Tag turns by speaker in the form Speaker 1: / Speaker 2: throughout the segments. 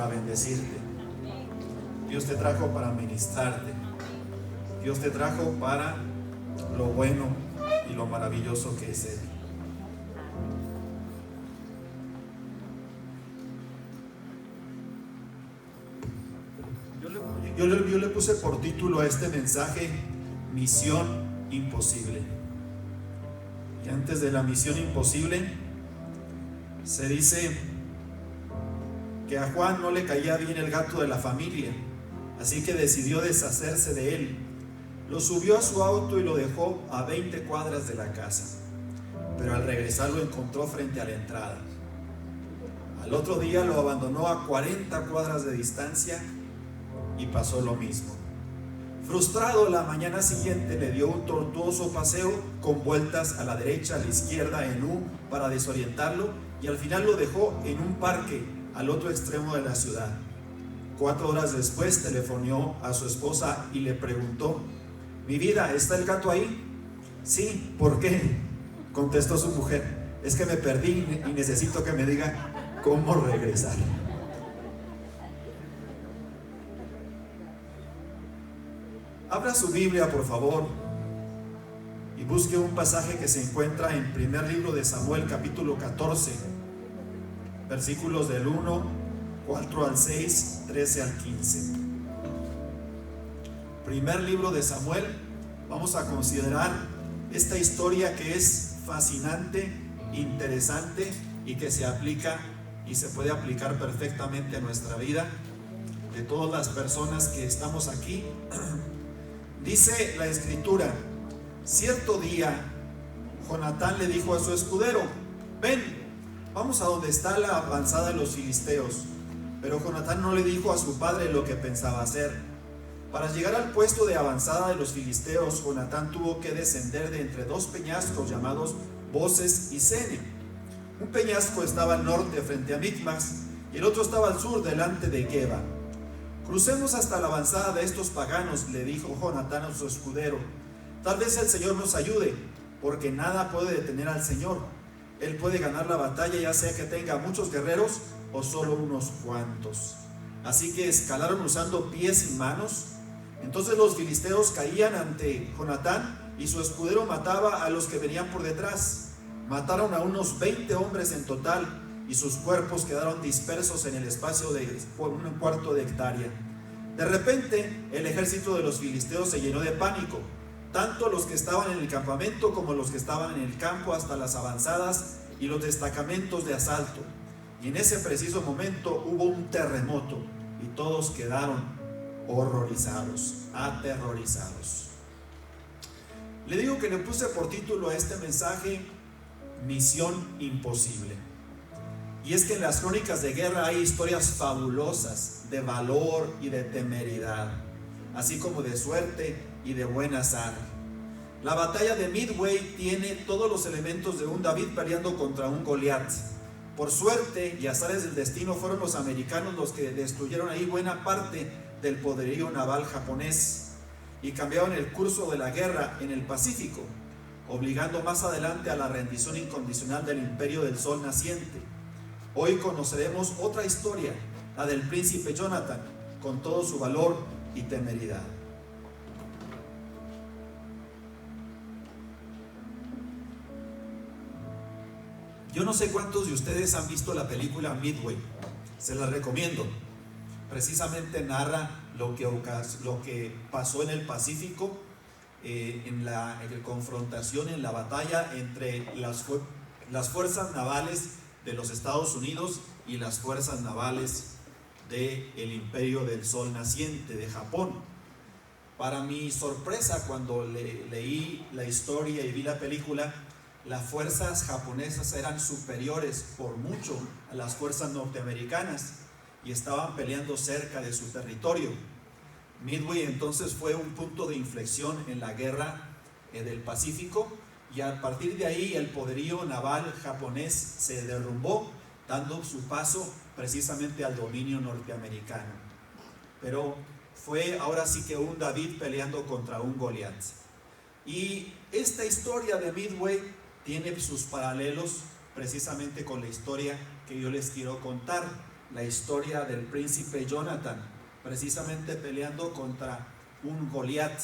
Speaker 1: Para bendecirte. Dios te trajo para ministrarte. Dios te trajo para lo bueno y lo maravilloso que es Él. Yo le puse por título a este mensaje: Misión Imposible. Y antes de la misión imposible, se dice que a Juan no le caía bien el gato de la familia, así que decidió deshacerse de él. Lo subió a su auto y lo dejó a 20 cuadras de la casa, pero al regresar lo encontró frente a la entrada. Al otro día lo abandonó a 40 cuadras de distancia y pasó lo mismo. Frustrado, la mañana siguiente le dio un tortuoso paseo con vueltas a la derecha, a la izquierda, en U para desorientarlo, y al final lo dejó en un parque al otro extremo de la ciudad. 4 horas después telefonó a su esposa y le preguntó: mi vida, ¿está el gato ahí? Sí, ¿por qué? Contestó su mujer: es que me perdí y necesito que me diga cómo regresar. Abra su Biblia, por favor, y busque un pasaje que se encuentra en primer libro de Samuel, capítulo 14, versículos del 4 al 6, 13 al 15. Primer libro de Samuel. Vamos a considerar esta historia que es fascinante, interesante y que se aplica y se puede aplicar perfectamente a nuestra vida, de todas las personas que estamos aquí. Dice la escritura: cierto día Jonatán le dijo a su escudero: ven, vamos a donde está la avanzada de los filisteos. Pero Jonatán no le dijo a su padre lo que pensaba hacer. Para llegar al puesto de avanzada de los filisteos, Jonatán tuvo que descender de entre 2 peñascos llamados Boses y Sene. Un peñasco estaba al norte frente a Micmas y el otro estaba al sur delante de Geba. Crucemos hasta la avanzada de estos paganos, le dijo Jonatán a su escudero. Tal vez el Señor nos ayude, porque nada puede detener al Señor. Él puede ganar la batalla, ya sea que tenga muchos guerreros o solo unos cuantos. Así que escalaron usando pies y manos. Entonces los filisteos caían ante Jonatán y su escudero mataba a los que venían por detrás. Mataron a unos 20 hombres en total y sus cuerpos quedaron dispersos en el espacio de 1/4 de hectárea. De repente el ejército de los filisteos se llenó de pánico, tanto los que estaban en el campamento como los que estaban en el campo, hasta las avanzadas y los destacamentos de asalto. Y en ese preciso momento hubo un terremoto y todos quedaron horrorizados, aterrorizados. Le digo que le puse por título a este mensaje: Misión Imposible. Y es que en las crónicas de guerra hay historias fabulosas de valor y de temeridad, así como de suerte y de buen azar. La batalla de Midway tiene todos los elementos de un David peleando contra un Goliat. Por suerte y azares del destino, fueron los americanos los que destruyeron ahí buena parte del poderío naval japonés y cambiaron el curso de la guerra en el Pacífico, obligando más adelante a la rendición incondicional del Imperio del Sol Naciente. Hoy conoceremos otra historia, la del príncipe Jonathan, con todo su valor y temeridad. Yo no sé cuántos de ustedes han visto la película Midway. Se la recomiendo. Precisamente narra lo que pasó en el Pacífico, en la confrontación, en la batalla entre las fuerzas navales de los Estados Unidos y las fuerzas navales del Imperio del Sol Naciente de Japón. Para mi sorpresa, cuando leí la historia y vi la película, las fuerzas japonesas eran superiores por mucho a las fuerzas norteamericanas y estaban peleando cerca de su territorio. Midway entonces fue un punto de inflexión en la guerra del Pacífico, y a partir de ahí el poderío naval japonés se derrumbó, dando su paso precisamente al dominio norteamericano. Pero fue ahora sí que un David peleando contra un Goliat. Y esta historia de Midway tiene sus paralelos precisamente con la historia que yo les quiero contar. la historia del príncipe Jonatán, precisamente peleando contra un Goliat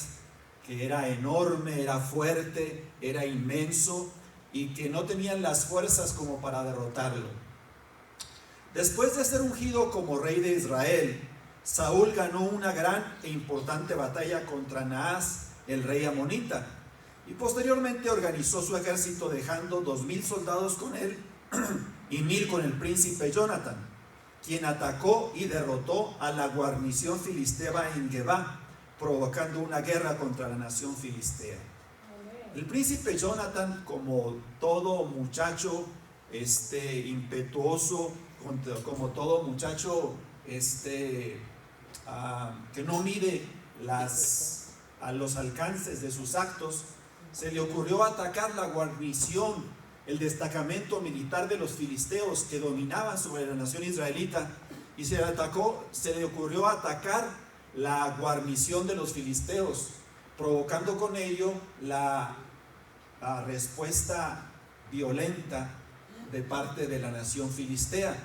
Speaker 1: que era enorme, era fuerte, era inmenso y que no tenían las fuerzas como para derrotarlo. Después de ser ungido como rey de Israel, Saúl ganó una gran e importante batalla contra Naas, el rey amonita, y posteriormente organizó su ejército dejando 2000 soldados con él y 1000 con el príncipe Jonatán, quien atacó y derrotó a la guarnición filistea en Gebá, provocando una guerra contra la nación filistea. El príncipe Jonatán, como todo muchacho impetuoso, como todo muchacho que no mide a los alcances de sus actos, se le ocurrió atacar la guarnición, el destacamento militar de los filisteos que dominaban sobre la nación israelita, y se le ocurrió atacar la guarnición de los filisteos, provocando con ello la respuesta violenta de parte de la nación filistea.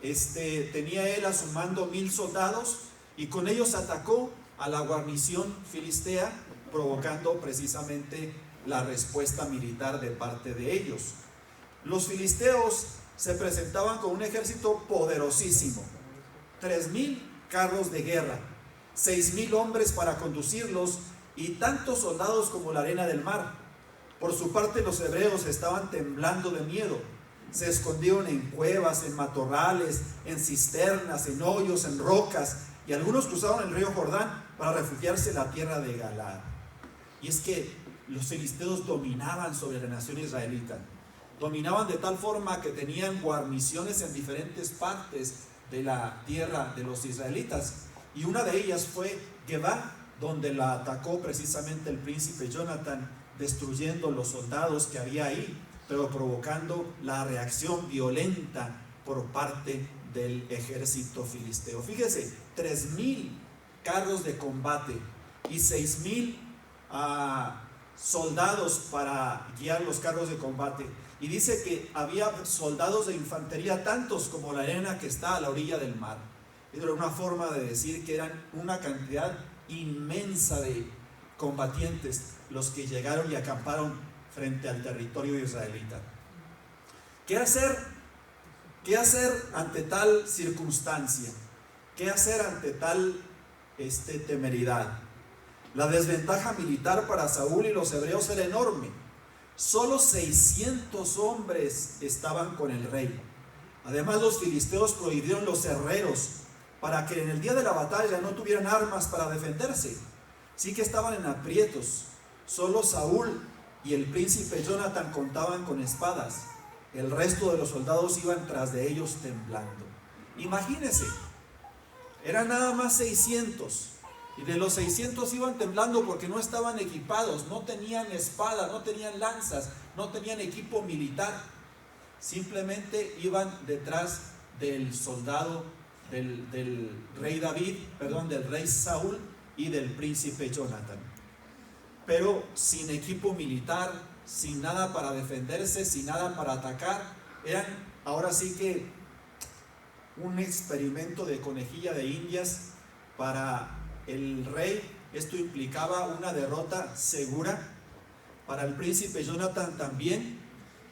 Speaker 1: Tenía él a su mando 1000 soldados y con ellos atacó a la guarnición filistea, provocando precisamente la respuesta militar de parte de ellos. Los filisteos se presentaban con un ejército poderosísimo, 3000 carros de guerra, 6000 hombres para conducirlos y tantos soldados como la arena del mar. Por su parte, los hebreos estaban temblando de miedo. Se escondieron en cuevas, en matorrales, en cisternas, en hoyos, en rocas, y algunos cruzaron el río Jordán para refugiarse en la tierra de Galaad. Y es que los filisteos dominaban sobre la nación israelita. Dominaban de tal forma que tenían guarniciones en diferentes partes de la tierra de los israelitas. Y una de ellas fue Gebá, donde la atacó precisamente el príncipe Jonatán, destruyendo los soldados que había ahí, pero provocando la reacción violenta por parte del ejército filisteo. Fíjese, 3000 carros de combate y 6000 soldados para guiar los carros de combate. Y dice que había soldados de infantería tantos como la arena que está a la orilla del mar. Era una forma de decir que eran una cantidad inmensa de combatientes los que llegaron y acamparon frente al territorio israelita. ¿Qué hacer? ¿Qué hacer ante tal circunstancia? ¿Qué hacer ante tal temeridad? La desventaja militar para Saúl y los hebreos era enorme. Solo 600 hombres estaban con el rey. Además, los filisteos prohibieron los herreros para que en el día de la batalla no tuvieran armas para defenderse. Sí que estaban en aprietos. Solo Saúl y el príncipe Jonatán contaban con espadas. El resto de los soldados iban tras de ellos temblando. Imagínense, eran nada más 600. Y de los 600 iban temblando porque no estaban equipados, no tenían espadas, no tenían lanzas, no tenían equipo militar. Simplemente iban detrás del soldado del rey David, del rey Saúl y del príncipe Jonatán. Pero sin equipo militar, sin nada para defenderse, sin nada para atacar. Eran ahora sí que un experimento de conejilla de indias para el rey. Esto implicaba una derrota segura para el príncipe Jonatán también,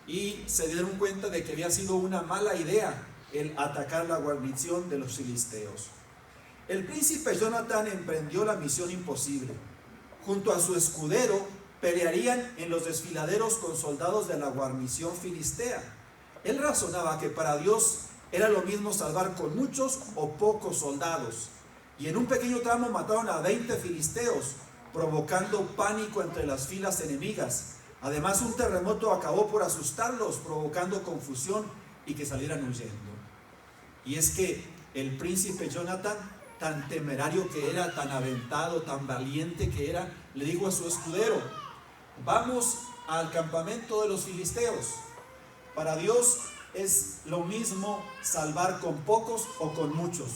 Speaker 1: y se dieron cuenta de que había sido una mala idea el atacar la guarnición de los filisteos. El príncipe Jonatán emprendió la misión imposible. Junto a su escudero pelearían en los desfiladeros con soldados de la guarnición filistea. Él razonaba que para Dios era lo mismo salvar con muchos o pocos soldados. Y en un pequeño tramo mataron a 20 filisteos, provocando pánico entre las filas enemigas. Además, un terremoto acabó por asustarlos, provocando confusión y que salieran huyendo. Y es que el príncipe Jonatán, tan temerario que era, tan aventado, tan valiente que era, le dijo a su escudero: vamos al campamento de los filisteos. Para Dios es lo mismo salvar con pocos o con muchos.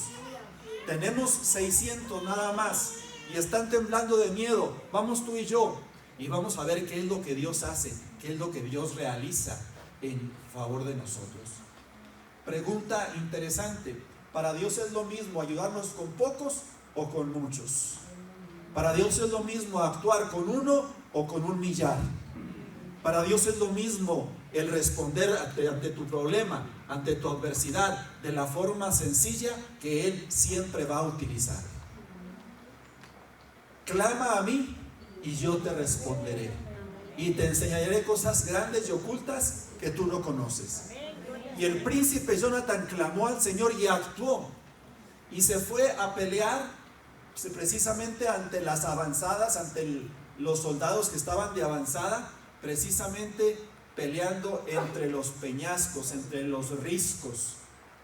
Speaker 1: Tenemos 600 nada más y están temblando de miedo. Vamos tú y yo y vamos a ver qué es lo que Dios hace, qué es lo que Dios realiza en favor de nosotros. Pregunta interesante. ¿Para Dios es lo mismo ayudarnos con pocos o con muchos? ¿Para Dios es lo mismo actuar con uno o con un millar? Para Dios es lo mismo el responder ante tu problema, ante tu adversidad, de la forma sencilla que Él siempre va a utilizar. Clama a mí y yo te responderé, y te enseñaré cosas grandes y ocultas que tú no conoces. Y el príncipe Jonathan clamó al Señor y actuó, y se fue a pelear precisamente ante las avanzadas, ante los soldados que estaban de avanzada, precisamente peleando entre los peñascos, entre los riscos.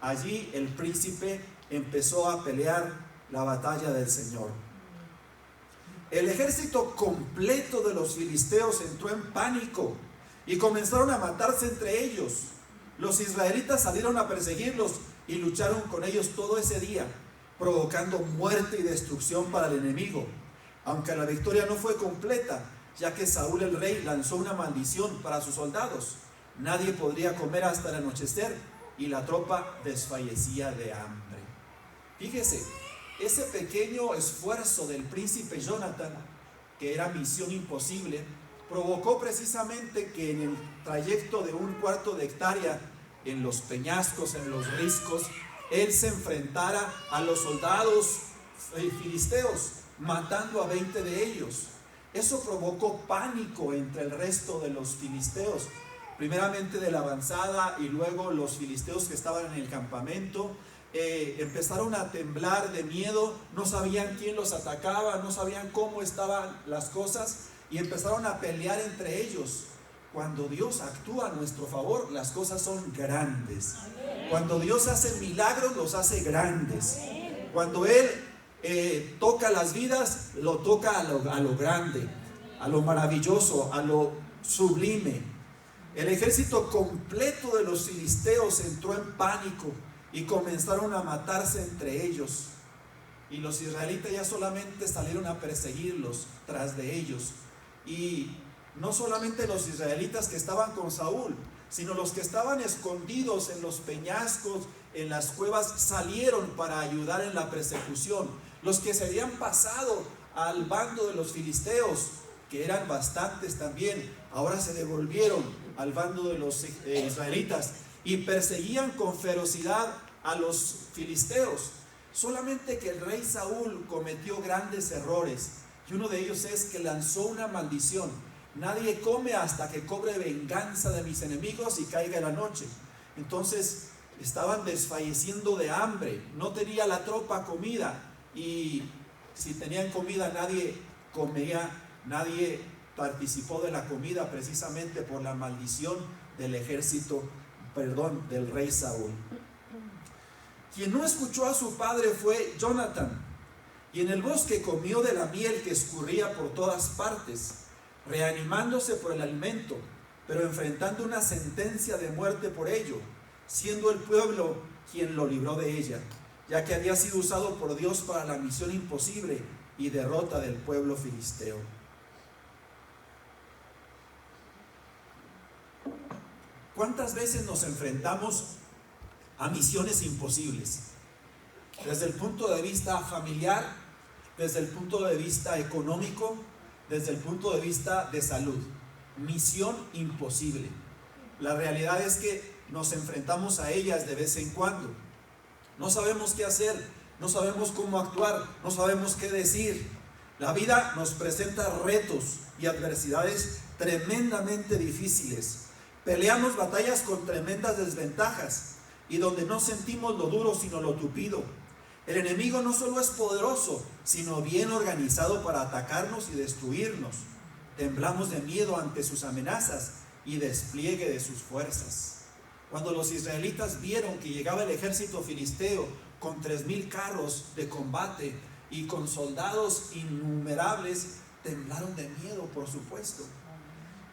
Speaker 1: Allí el príncipe empezó a pelear la batalla del Señor. El ejército completo de los filisteos entró en pánico y comenzaron a matarse entre ellos. Los israelitas salieron a perseguirlos y lucharon con ellos todo ese día, provocando muerte y destrucción para el enemigo. Aunque la victoria no fue completa, ya que Saúl el rey lanzó una maldición para sus soldados. Nadie podría comer hasta el anochecer y la tropa desfallecía de hambre. Fíjese, ese pequeño esfuerzo del príncipe Jonathan, que era misión imposible, provocó precisamente que en el trayecto de 1/4 de hectárea, en los peñascos, en los riscos, él se enfrentara a los soldados filisteos, matando a 20 de ellos. Eso provocó pánico entre el resto de los filisteos, primeramente de la avanzada y luego los filisteos que estaban en el campamento. Empezaron a temblar de miedo, no sabían quién los atacaba, no sabían cómo estaban las cosas y empezaron a pelear entre ellos. Cuando Dios actúa a nuestro favor, las cosas son grandes. Cuando Dios hace milagros, los hace grandes. Cuando Él toca las vidas, lo toca a lo grande, a lo maravilloso, a lo sublime. El ejército completo de los filisteos entró en pánico y comenzaron a matarse entre ellos. Y los israelitas ya solamente salieron a perseguirlos tras de ellos. Y no solamente los israelitas que estaban con Saúl, sino los que estaban escondidos en los peñascos, en las cuevas, salieron para ayudar en la persecución. Los que se habían pasado al bando de los filisteos, que eran bastantes también, ahora se devolvieron al bando de los israelitas y perseguían con ferocidad a los filisteos. Solamente que el rey Saúl cometió grandes errores, y uno de ellos es que lanzó una maldición: nadie come hasta que cobre venganza de mis enemigos y caiga la noche. Entonces estaban desfalleciendo de hambre, no tenía la tropa comida, y si tenían comida nadie comía, nadie participó de la comida precisamente por la maldición del del rey Saúl. Quien no escuchó a su padre fue Jonathan, y en el bosque comió de la miel que escurría por todas partes, reanimándose por el alimento, pero enfrentando una sentencia de muerte por ello, siendo el pueblo quien lo libró de ella, ya que había sido usado por Dios para la misión imposible y derrota del pueblo filisteo. ¿Cuántas veces nos enfrentamos a misiones imposibles? Desde el punto de vista familiar, desde el punto de vista económico, desde el punto de vista de salud. Misión imposible. La realidad es que nos enfrentamos a ellas de vez en cuando. No sabemos qué hacer, no sabemos cómo actuar, no sabemos qué decir. La vida nos presenta retos y adversidades tremendamente difíciles. Peleamos batallas con tremendas desventajas y donde no sentimos lo duro sino lo tupido. El enemigo no solo es poderoso, sino bien organizado para atacarnos y destruirnos. Temblamos de miedo ante sus amenazas y despliegue de sus fuerzas. Cuando los israelitas vieron que llegaba el ejército filisteo con 3,000 carros de combate y con soldados innumerables, temblaron de miedo, por supuesto.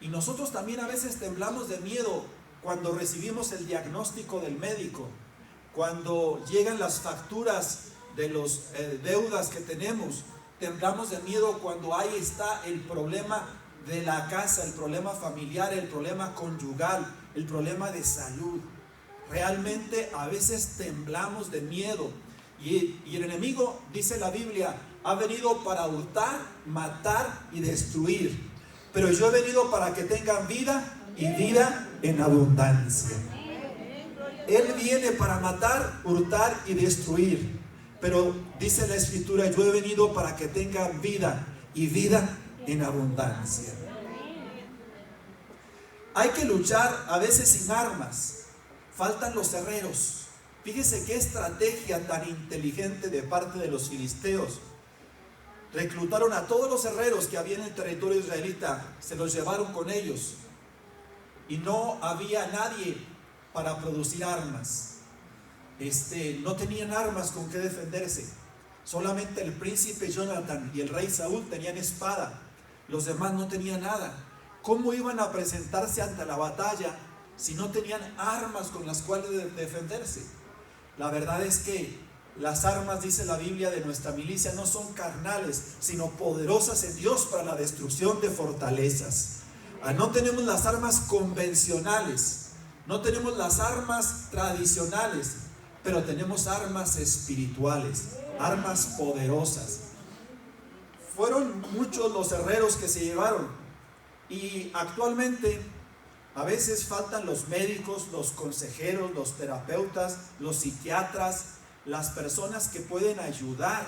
Speaker 1: Y nosotros también a veces temblamos de miedo cuando recibimos el diagnóstico del médico, cuando llegan las facturas de las deudas que tenemos. Temblamos de miedo cuando ahí está el problema de la casa, el problema familiar, el problema conyugal, el problema de salud. Realmente a veces temblamos de miedo. Y el enemigo, dice la Biblia, ha venido para hurtar, matar y destruir. Pero yo he venido para que tengan vida y vida en abundancia. Él viene para matar, hurtar y destruir. Pero dice la Escritura, yo he venido para que tengan vida y vida en abundancia. Hay que luchar a veces sin armas. Faltan los herreros. Fíjese qué estrategia tan inteligente de parte de los filisteos. Reclutaron a todos los herreros que había en el territorio israelita, se los llevaron con ellos. Y no había nadie para producir armas. No tenían armas con que defenderse. Solamente el príncipe Jonathan y el rey Saúl tenían espada. Los demás no tenían nada. ¿Cómo iban a presentarse ante la batalla si no tenían armas con las cuales defenderse? La verdad es que las armas, dice la Biblia, de nuestra milicia no son carnales, sino poderosas en Dios para la destrucción de fortalezas. No tenemos las armas convencionales, no tenemos las armas tradicionales, pero tenemos armas espirituales, armas poderosas. Fueron muchos los herreros que se llevaron, y actualmente a veces faltan los médicos, los consejeros, los terapeutas, los psiquiatras, las personas que pueden ayudar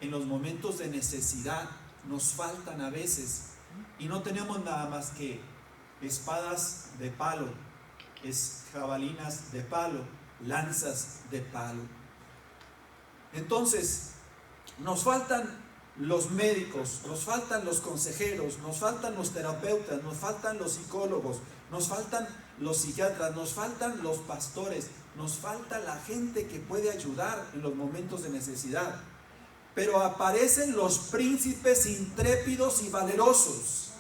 Speaker 1: en los momentos de necesidad. Nos faltan a veces, y no tenemos nada más que espadas de palo, jabalinas de palo, lanzas de palo. Entonces, nos faltan los médicos, nos faltan los consejeros, nos faltan los terapeutas, nos faltan los psicólogos, nos faltan los psiquiatras, nos faltan los pastores, nos falta la gente que puede ayudar en los momentos de necesidad. Pero aparecen los príncipes intrépidos y valerosos.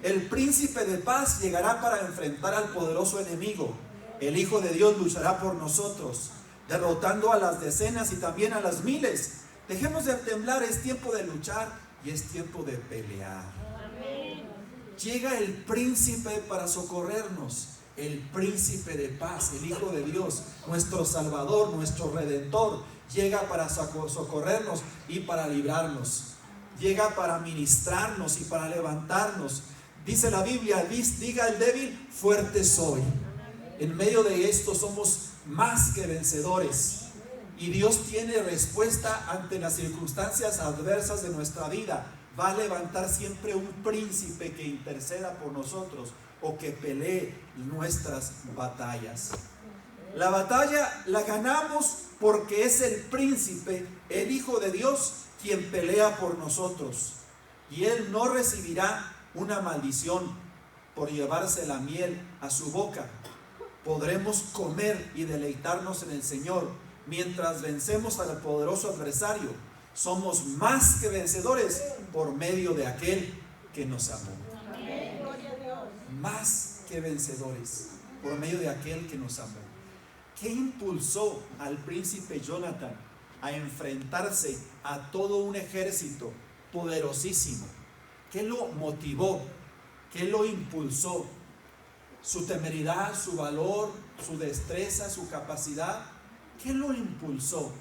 Speaker 1: El príncipe de paz llegará para enfrentar al poderoso enemigo. El Hijo de Dios luchará por nosotros, derrotando a las decenas y también a las miles. Dejemos de temblar, es tiempo de luchar y es tiempo de pelear. Llega el príncipe para socorrernos, el príncipe de paz, el Hijo de Dios, nuestro Salvador, nuestro Redentor. Llega para socorrernos y para librarnos. Llega para ministrarnos y para levantarnos. Dice la Biblia, diga el débil, fuerte soy. En medio de esto somos más que vencedores. Y Dios tiene respuesta ante las circunstancias adversas de nuestra vida. Va a levantar siempre un príncipe que interceda por nosotros o que pelee nuestras batallas. La batalla la ganamos porque es el príncipe, el Hijo de Dios, quien pelea por nosotros. Y Él no recibirá una maldición por llevarse la miel a su boca. Podremos comer y deleitarnos en el Señor mientras vencemos al poderoso adversario. Somos más que vencedores por medio de aquel que nos amó. Más que vencedores por medio de aquel que nos amó. ¿Qué impulsó al príncipe Jonathan a enfrentarse a todo un ejército poderosísimo? ¿Qué lo motivó? ¿Qué lo impulsó? ¿Su temeridad, su valor, su destreza, su capacidad? ¿Qué lo impulsó?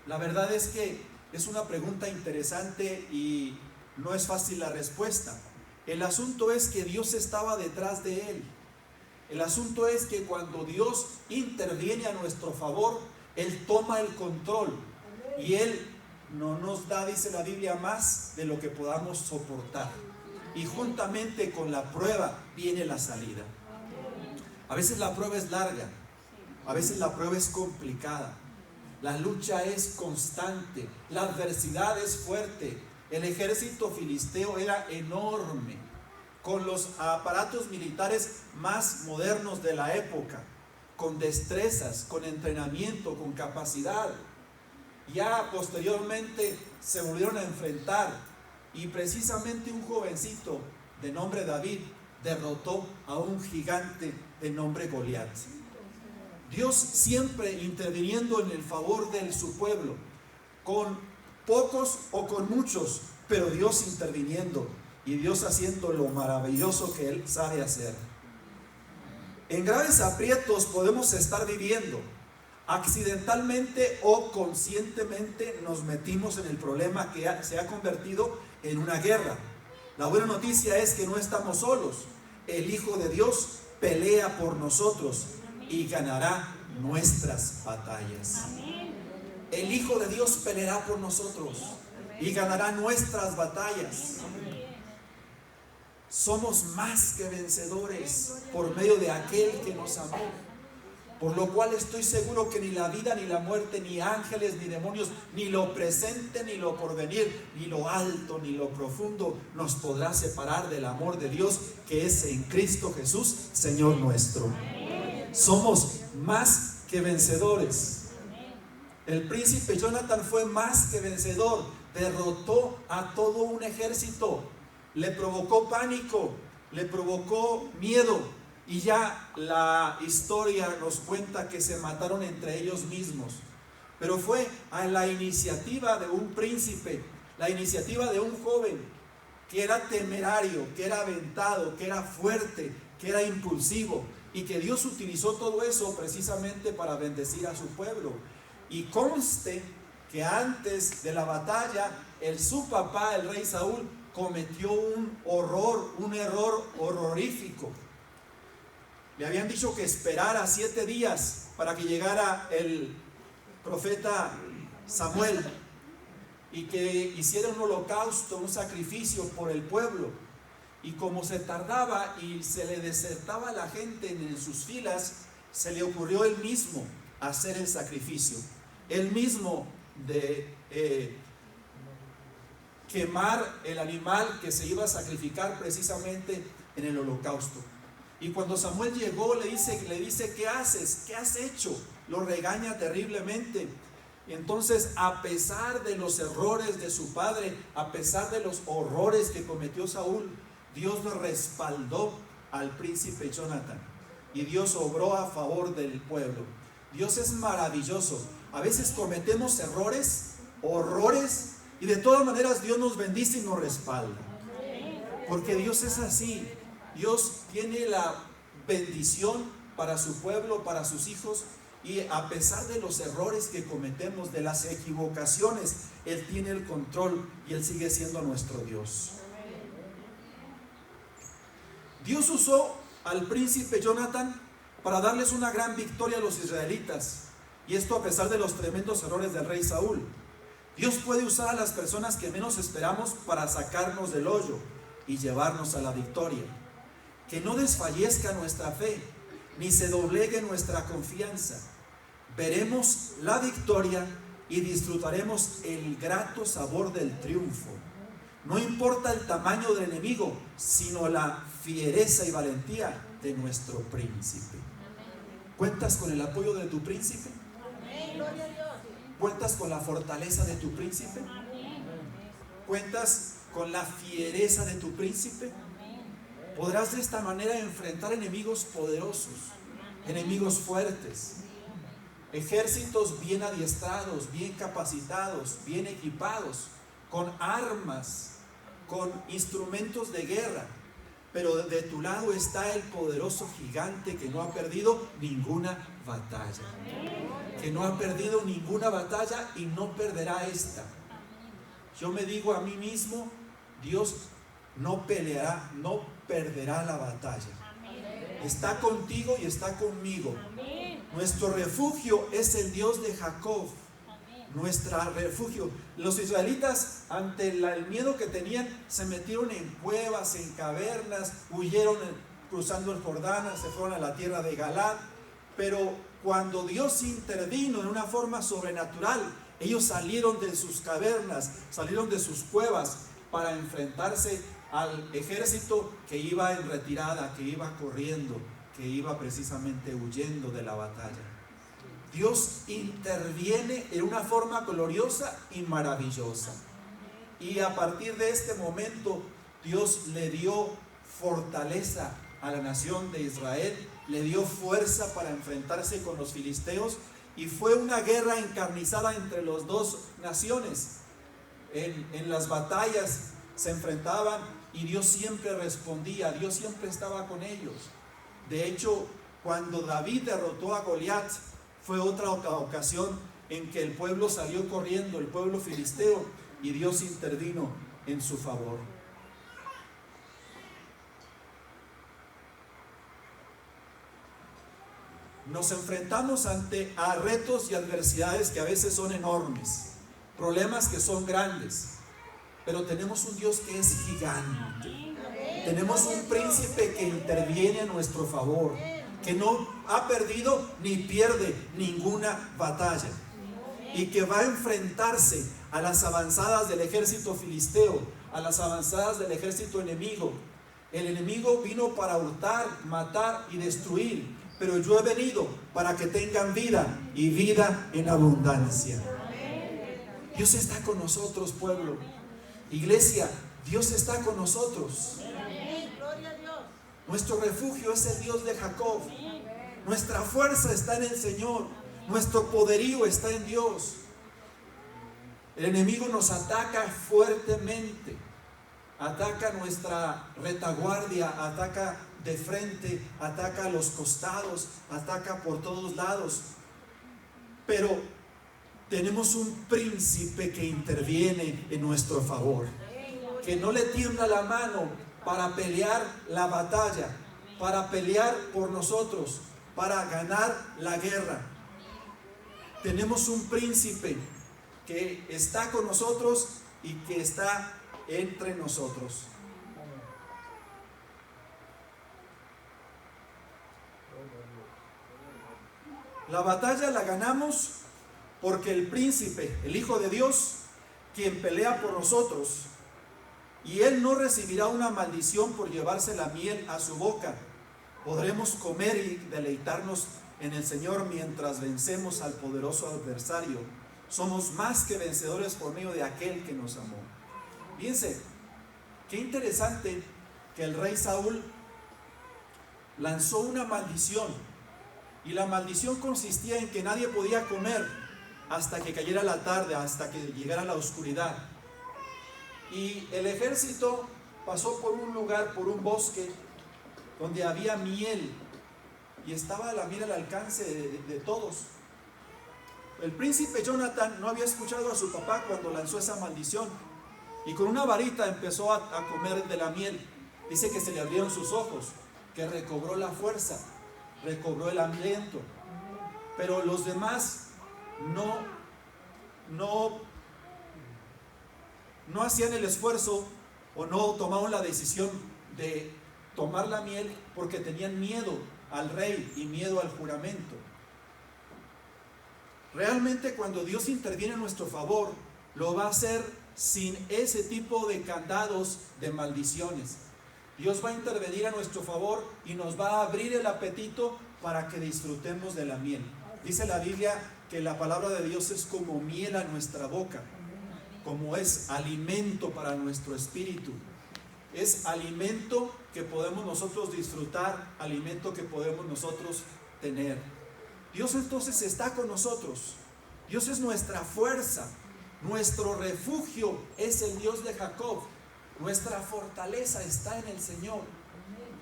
Speaker 1: La verdad es que es una pregunta interesante y no es fácil la respuesta. El asunto es que Dios estaba detrás de él. El asunto es que cuando Dios interviene a nuestro favor, Él toma el control y Él no nos da, dice la Biblia, más de lo que podamos soportar. Y juntamente con la prueba viene la salida. A veces la prueba es larga, a veces la prueba es complicada, la lucha es constante, la adversidad es fuerte. El ejército filisteo era enorme, con los aparatos militares más modernos de la época, con destrezas, con entrenamiento, con capacidad. Ya posteriormente se volvieron a enfrentar y precisamente un jovencito de nombre David derrotó a un gigante de nombre Goliat. Dios siempre interviniendo en el favor de su pueblo, con pocos o con muchos, pero Dios interviniendo y Dios haciendo lo maravilloso que Él sabe hacer. En graves aprietos podemos estar viviendo. Accidentalmente o conscientemente nos metimos en el problema que se ha convertido en una guerra. La buena noticia es que no estamos solos. El Hijo de Dios pelea por nosotros y ganará nuestras batallas. El Hijo de Dios peleará por nosotros y ganará nuestras batallas. Somos más que vencedores por medio de aquel que nos amó. Por lo cual estoy seguro que ni la vida, ni la muerte, ni ángeles, ni demonios, ni lo presente, ni lo porvenir, ni lo alto, ni lo profundo, nos podrá separar del amor de Dios que es en Cristo Jesús, Señor nuestro. Somos más que vencedores. El príncipe Jonathan fue más que vencedor. Derrotó a todo un ejército. Le provocó pánico, le provocó miedo. Y ya la historia nos cuenta que se mataron entre ellos mismos. Pero fue a la iniciativa de un príncipe, la iniciativa de un joven que era temerario, que era aventado, que era fuerte, que era impulsivo, y que Dios utilizó todo eso precisamente para bendecir a su pueblo. Y conste que antes de la batalla, su papá, el rey Saúl, cometió un error horrorífico. Le habían dicho que esperara 7 días para que llegara el profeta Samuel y que hiciera un holocausto, un sacrificio por el pueblo. Y como se tardaba y se le desertaba a la gente en sus filas, se le ocurrió él mismo hacer el sacrificio. Él mismo de quemar el animal que se iba a sacrificar precisamente en el holocausto. Y cuando Samuel llegó, le dice, ¿qué haces? ¿Qué has hecho? Lo regaña terriblemente. Y entonces, a pesar de los errores de su padre, a pesar de los horrores que cometió Saúl, Dios lo respaldó al príncipe Jonathan. Y Dios obró a favor del pueblo. Dios es maravilloso. A veces cometemos errores, horrores, y de todas maneras Dios nos bendice y nos respalda. Porque Dios es así. Dios tiene la bendición para su pueblo, para sus hijos, y a pesar de los errores que cometemos, de las equivocaciones, Él tiene el control y Él sigue siendo nuestro Dios. Dios usó al príncipe Jonathan para darles una gran victoria a los israelitas, y esto a pesar de los tremendos errores del rey Saúl. Dios puede usar a las personas que menos esperamos para sacarnos del hoyo y llevarnos a la victoria. Que no desfallezca nuestra fe, ni se doblegue nuestra confianza. Veremos la victoria y disfrutaremos el grato sabor del triunfo. No importa el tamaño del enemigo, sino la fiereza y valentía de nuestro príncipe. ¿Cuentas con el apoyo de tu príncipe? ¿Cuentas con la fortaleza de tu príncipe? ¿Cuentas con la fiereza de tu príncipe? Podrás de esta manera enfrentar enemigos poderosos, enemigos fuertes, ejércitos bien adiestrados, bien capacitados, bien equipados, con armas, con instrumentos de guerra. Pero de tu lado está el poderoso gigante que no ha perdido ninguna batalla. Que no ha perdido ninguna batalla y no perderá esta. Yo me digo a mí mismo, Dios no peleará, no perderá la batalla. Está contigo y está conmigo. Nuestro refugio es el Dios de Jacob. Nuestro refugio. Los israelitas, ante el miedo que tenían, se metieron en cuevas, en cavernas, huyeron cruzando el Jordán, se fueron a la tierra de Galaad. Pero cuando Dios intervino en una forma sobrenatural, ellos salieron de sus cavernas, salieron de sus cuevas para enfrentarse al ejército que iba en retirada, que iba corriendo, que iba precisamente huyendo de la batalla. Dios interviene en una forma gloriosa y maravillosa. Y a partir de este momento, Dios le dio fortaleza a la nación de Israel, le dio fuerza para enfrentarse con los filisteos, y fue una guerra encarnizada entre las dos naciones. En las batallas se enfrentaban y Dios siempre respondía, Dios siempre estaba con ellos. De hecho, Cuando David derrotó a Goliat, fue otra ocasión en que el pueblo salió corriendo, el pueblo filisteo, y Dios intervino en su favor. Nos enfrentamos a retos y adversidades que a veces son enormes, problemas que son grandes, pero tenemos un Dios que es gigante. Tenemos un príncipe que interviene a nuestro favor, que no ha perdido ni pierde ninguna batalla, y que va a enfrentarse a las avanzadas del ejército filisteo, a las avanzadas del ejército enemigo. El enemigo vino para hurtar, matar y destruir, pero yo he venido para que tengan vida y vida en abundancia. Dios está con nosotros, pueblo. Iglesia, Dios está con nosotros. Nuestro refugio es el Dios de Jacob. Nuestra fuerza está en el Señor. Nuestro poderío está en Dios. El enemigo nos ataca fuertemente. Ataca nuestra retaguardia, ataca de frente, ataca a los costados, ataca por todos lados. Pero tenemos un príncipe que interviene en nuestro favor, que no le tiembla la mano para pelear la batalla, para pelear por nosotros, para ganar la guerra. Tenemos un príncipe que está con nosotros y que está entre nosotros. La batalla la ganamos porque el príncipe, el Hijo de Dios, quien pelea por nosotros, y Él no recibirá una maldición por llevarse la miel a su boca. Podremos comer y deleitarnos en el Señor mientras vencemos al poderoso adversario. Somos más que vencedores por medio de aquel que nos amó. Fíjense, qué interesante que el rey Saúl lanzó una maldición, y la maldición consistía en que nadie podía comer hasta que cayera la tarde, hasta que llegara la oscuridad. Y el ejército pasó por un lugar, por un bosque donde había miel, y estaba la miel al alcance de todos. El príncipe Jonathan no había escuchado a su papá cuando lanzó esa maldición, y con una varita empezó a comer de la miel. Dice que se le abrieron sus ojos, que recobró la fuerza, recobró el aliento. Pero los demás no hacían el esfuerzo, o no tomaron la decisión de tomar la miel, porque tenían miedo al rey y miedo al juramento. Realmente, cuando Dios interviene en nuestro favor, lo va a hacer sin ese tipo de candados de maldiciones. Dios va a intervenir a nuestro favor y nos va a abrir el apetito para que disfrutemos de la miel. Dice la Biblia que la palabra de Dios es como miel a nuestra boca, como es alimento para nuestro espíritu. Es alimento que podemos nosotros disfrutar, alimento que podemos nosotros tener. Dios entonces está con nosotros. Dios es nuestra fuerza. Nuestro refugio es el Dios de Jacob. Nuestra fortaleza está en el Señor,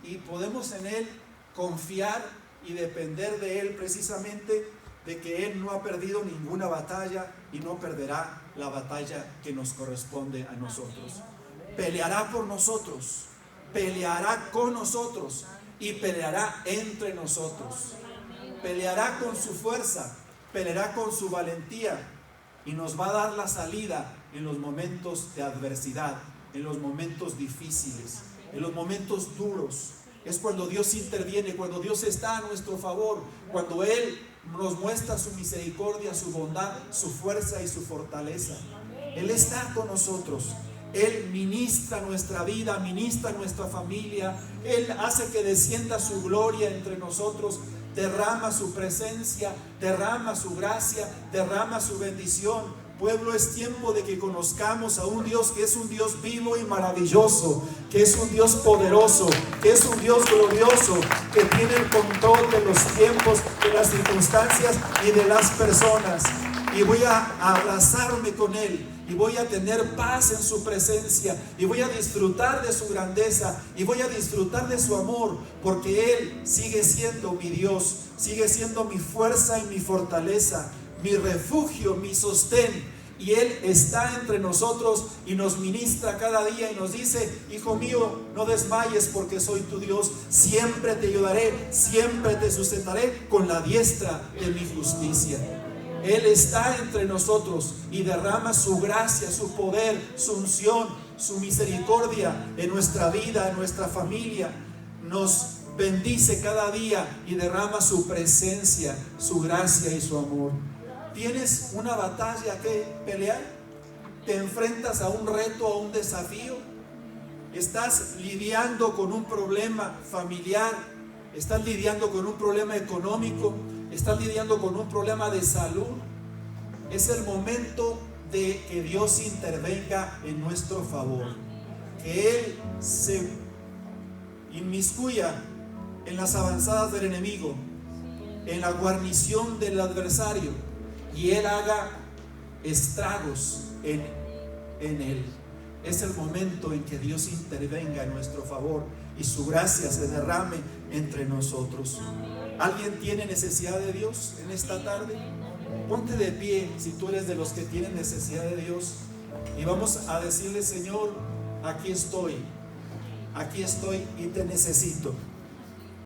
Speaker 1: y podemos en Él confiar y depender de Él, precisamente de que Él no ha perdido ninguna batalla y no perderá la batalla que nos corresponde a nosotros. Peleará por nosotros, peleará con nosotros y peleará entre nosotros. Peleará con su fuerza, peleará con su valentía, y nos va a dar la salida en los momentos de adversidad, en los momentos difíciles, en los momentos duros. Es cuando Dios interviene, cuando Dios está a nuestro favor, cuando Él nos muestra su misericordia, su bondad, su fuerza y su fortaleza. Él está con nosotros. Él ministra nuestra vida, ministra nuestra familia. Él hace que descienda su gloria entre nosotros, derrama su presencia, derrama su gracia, derrama su bendición. Pueblo, es tiempo de que conozcamos a un Dios que es un Dios vivo y maravilloso, que es un Dios poderoso, que es un Dios glorioso, que tiene el control de los tiempos, de las circunstancias y de las personas. Y voy a abrazarme con Él, y voy a tener paz en su presencia, y voy a disfrutar de su grandeza, y voy a disfrutar de su amor, porque Él sigue siendo mi Dios, sigue siendo mi fuerza y mi fortaleza, mi refugio, mi sostén. Y Él está entre nosotros y nos ministra cada día y nos dice: hijo mío, no desmayes, porque soy tu Dios, siempre te ayudaré, siempre te sustentaré con la diestra de mi justicia. Él está entre nosotros y derrama su gracia, su poder, su unción, su misericordia en nuestra vida, en nuestra familia. Nos bendice cada día y derrama su presencia, su gracia y su amor. ¿Tienes una batalla que pelear? ¿Te enfrentas a un reto, a un desafío? ¿Estás lidiando con un problema familiar? ¿Estás lidiando con un problema económico? ¿Estás lidiando con un problema de salud? Es el momento de que Dios intervenga en nuestro favor, que Él se inmiscuya en las avanzadas del enemigo, en la guarnición del adversario, y Él haga estragos en Él. Es el momento en que Dios intervenga en nuestro favor y su gracia se derrame entre nosotros. ¿Alguien tiene necesidad de Dios en esta tarde? Ponte de pie si tú eres de los que tienen necesidad de Dios, y vamos a decirle: Señor, aquí estoy y te necesito.